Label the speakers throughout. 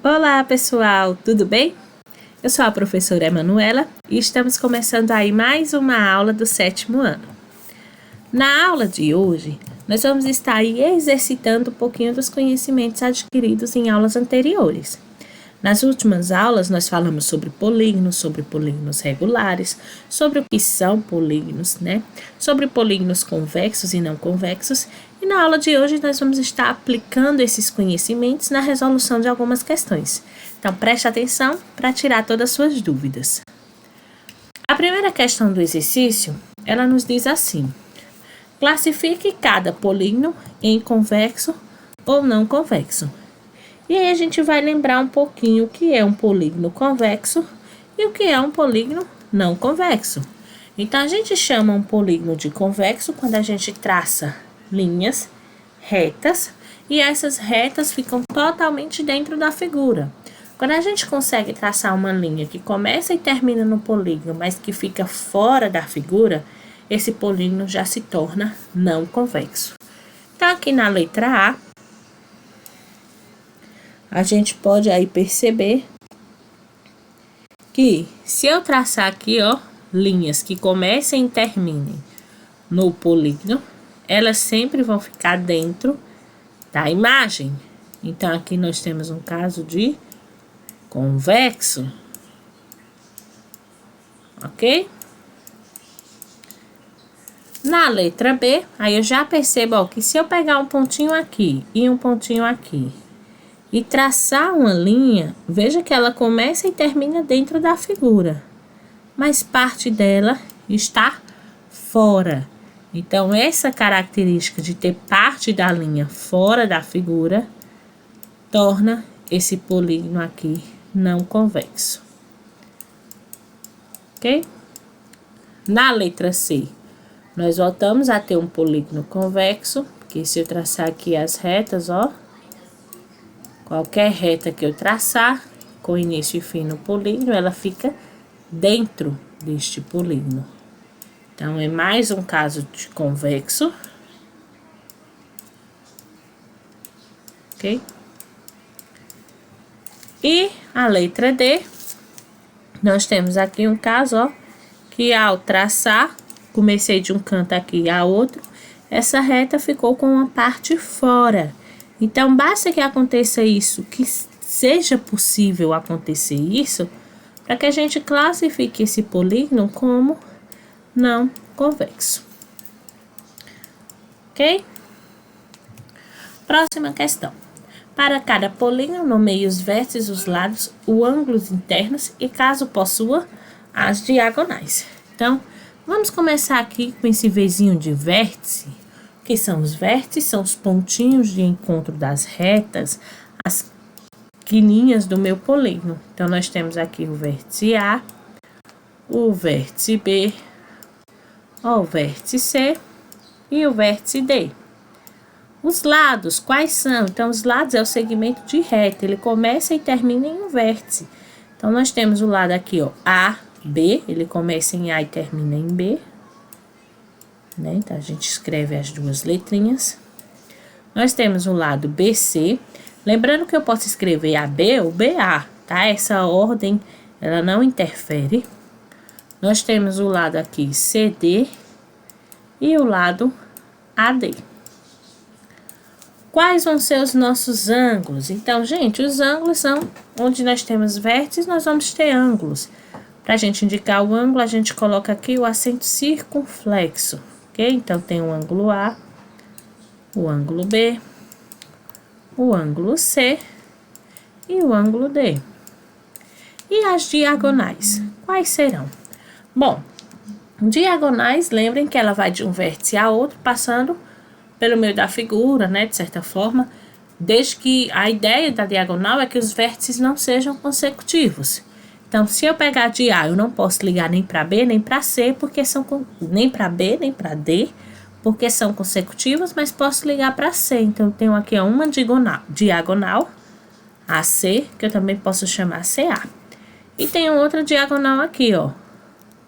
Speaker 1: Olá pessoal, tudo bem? Eu sou a professora Emanuela e estamos começando aí mais uma aula do 7º ano. Na aula de hoje, nós vamos estar aí exercitando um pouquinho dos conhecimentos adquiridos em aulas anteriores. Nas últimas aulas, nós falamos sobre polígonos regulares, sobre o que são polígonos, né? Sobre polígonos convexos e não convexos. E na aula de hoje, nós vamos estar aplicando esses conhecimentos na resolução de algumas questões. Então, preste atenção para tirar todas as suas dúvidas. A primeira questão do exercício, ela nos diz assim: classifique cada polígono em convexo ou não convexo. E aí a gente vai lembrar um pouquinho o que é um polígono convexo e o que é um polígono não convexo. Então, a gente chama um polígono de convexo quando a gente traça linhas retas e essas retas ficam totalmente dentro da figura. Quando a gente consegue traçar uma linha que começa e termina no polígono, mas que fica fora da figura, esse polígono já se torna não convexo. Então, aqui na letra A gente pode aí perceber que se eu traçar aqui, ó, linhas que comecem e terminem no polígono, elas sempre vão ficar dentro da imagem. Então, aqui nós temos um caso de convexo, ok? Na letra B, aí eu já percebo, ó, que se eu pegar um pontinho aqui e um pontinho aqui, e traçar uma linha, veja que ela começa e termina dentro da figura, mas parte dela está fora. Então, essa característica de ter parte da linha fora da figura torna esse polígono aqui não convexo. Ok? Na letra C, nós voltamos a ter um polígono convexo, porque se eu traçar aqui as retas, ó, qualquer reta que eu traçar, com início e fim no polígono, ela fica dentro deste polígono. Então, é mais um caso de convexo. Ok? E a letra D, nós temos aqui um caso, ó, que ao traçar, comecei de um canto aqui a outro, essa reta ficou com uma parte fora. Então, basta que aconteça isso, que seja possível acontecer isso, para que a gente classifique esse polígono como não convexo. Ok? Próxima questão. Para cada polígono, nomeie os vértices, os lados, os ângulos internos e, caso possua, as diagonais. Então, vamos começar aqui com esse Vzinho de vértice. O que são os vértices? São os pontinhos de encontro das retas, as linhas do meu polígono. Então, nós temos aqui o vértice A, o vértice B, o vértice C e o vértice D. Os lados, quais são? Então, os lados é o segmento de reta, ele começa e termina em um vértice. Então, nós temos o lado aqui, ó, A, B, ele começa em A e termina em B. Né? Então, a gente escreve as duas letrinhas. Nós temos o lado BC. Lembrando que eu posso escrever AB ou BA, tá? Essa ordem, ela não interfere. Nós temos o lado aqui CD e o lado AD. Quais vão ser os nossos ângulos? Então, gente, os ângulos são onde nós temos vértices, nós vamos ter ângulos. Para a gente indicar o ângulo, a gente coloca aqui o acento circunflexo. Ok? Então, tem o ângulo A, o ângulo B, o ângulo C e o ângulo D. E as diagonais? Quais serão? Bom, diagonais, lembrem que ela vai de um vértice a outro, passando pelo meio da figura, né? De certa forma, desde que a ideia da diagonal é que os vértices não sejam consecutivos. Então, se eu pegar de A, eu não posso ligar nem para B, nem para C, porque são nem para B, nem para D, porque são consecutivos, mas posso ligar para C. Então, eu tenho aqui ó, uma diagonal AC, que eu também posso chamar CA. E tenho outra diagonal aqui, ó,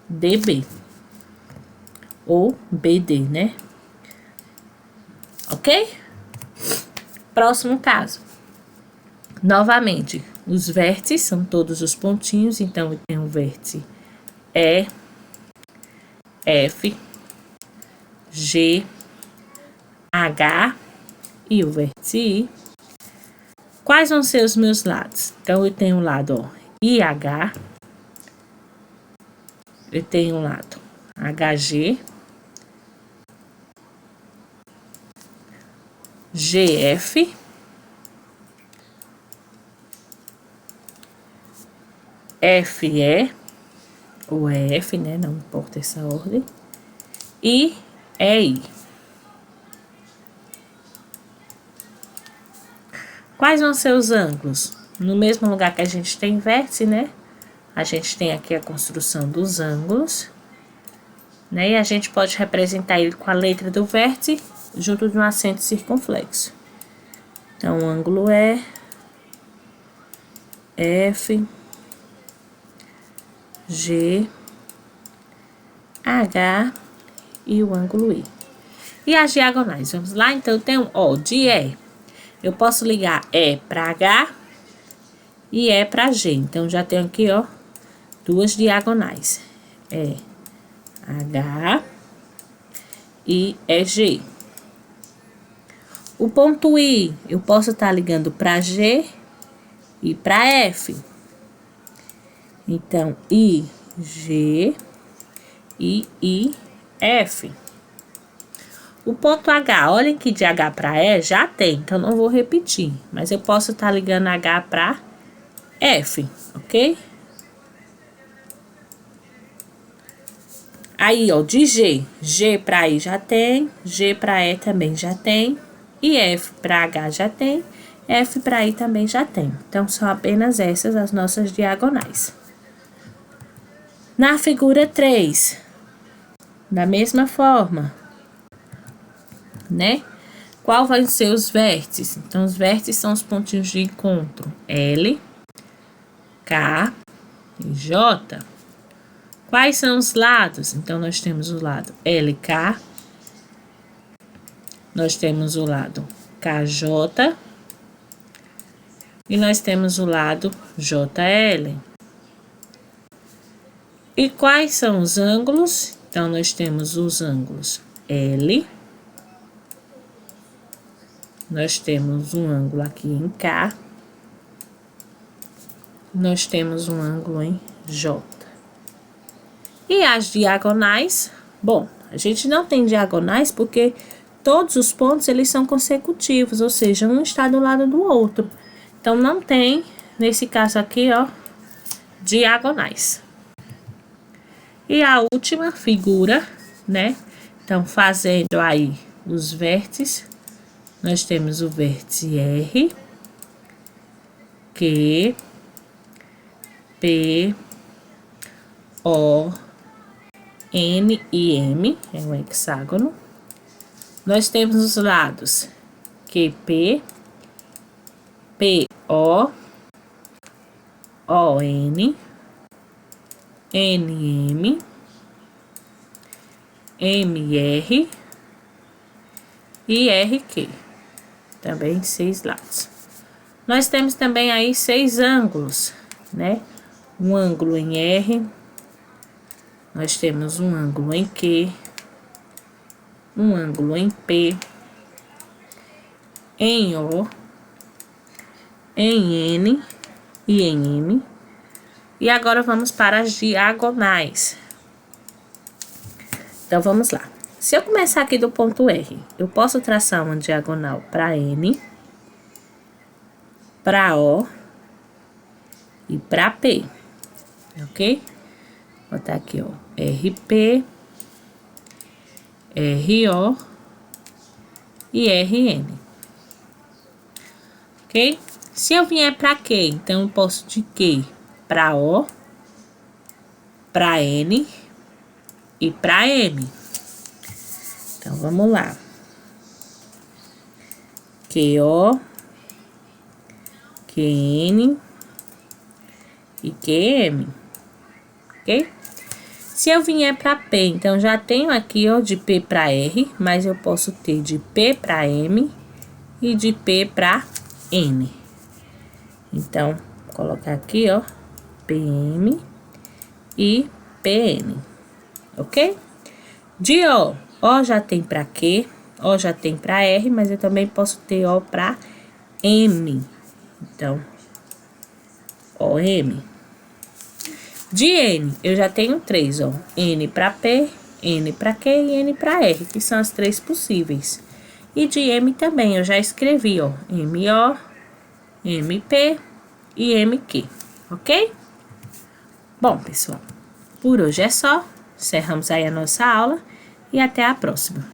Speaker 1: DB. Ou BD, né? Ok? Próximo caso. Novamente, Os vértices são todos os pontinhos, então eu tenho o vértice E, F, G, H e o vértice I. Quais vão ser os meus lados? Então, eu tenho o lado, ó, IH, eu tenho o lado HG, GF, FE, ou EF, né? Não importa essa ordem, e EI. Quais vão ser os ângulos? No mesmo lugar que a gente tem vértice, né? A gente tem aqui a construção dos ângulos, né? E a gente pode representar ele com a letra do vértice junto de um acento circunflexo. Então, o ângulo é F, G, H e o ângulo I. E as diagonais? Vamos lá? Então, eu tenho, ó, de E. Eu posso ligar E para H e E para G. Então, já tenho aqui, ó, duas diagonais. É H e G. O ponto I, eu posso estar ligando para G e para F. Então, I, G e I, F. O ponto H, olhem que de H para E já tem, então não vou repetir. Mas eu posso estar ligando H para F, ok? Aí, ó, de G. G para I já tem, G para E também já tem. E F para H já tem, F para I também já tem. Então, são apenas essas as nossas diagonais. Na figura 3, da mesma forma, né? Qual vai ser os vértices? Então, os vértices são os pontinhos de encontro L, K e J. Quais são os lados? Então, nós temos o lado LK, nós temos o lado KJ e nós temos o lado JL. E quais são os ângulos? Então, nós temos os ângulos L, nós temos um ângulo aqui em K, nós temos um ângulo em J. E as diagonais? Bom, a gente não tem diagonais porque todos os pontos eles são consecutivos, ou seja, um está do lado do outro. Então, não tem, nesse caso aqui, ó, diagonais. E a última figura, né? Então, fazendo aí os vértices, nós temos o vértice R, Q, P, O, N e M, é um hexágono. Nós temos os lados QP, PO, ON, NM, MR e RQ. Também 6 lados. Nós temos também aí 6 ângulos, né? Um ângulo em R, nós temos um ângulo em Q, um ângulo em P, em O, em N e em M. E agora vamos para as diagonais. Então, vamos lá. Se eu começar aqui do ponto R, eu posso traçar uma diagonal para N, para O e para P, ok? Vou botar aqui, ó, RP, RO e RN, ok? Se eu vier para Q, então eu posso de Q para O, para N e para M. Então, vamos lá. QO, QN e QM, ok? Se eu vier para P, então já tenho aqui, ó, de P para R, mas eu posso ter de P para M e de P para N. Então, colocar aqui, ó, PM e PN, ok? De O já tem para Q, O já tem para R, mas eu também posso ter O para M. Então, OM. De N, eu já tenho 3, ó. N para P, N para Q e N para R, que são as 3 possíveis. E de M também, eu já escrevi, ó. MO, MP e MQ, ok? Bom, pessoal, por hoje é só. Encerramos aí a nossa aula e até a próxima.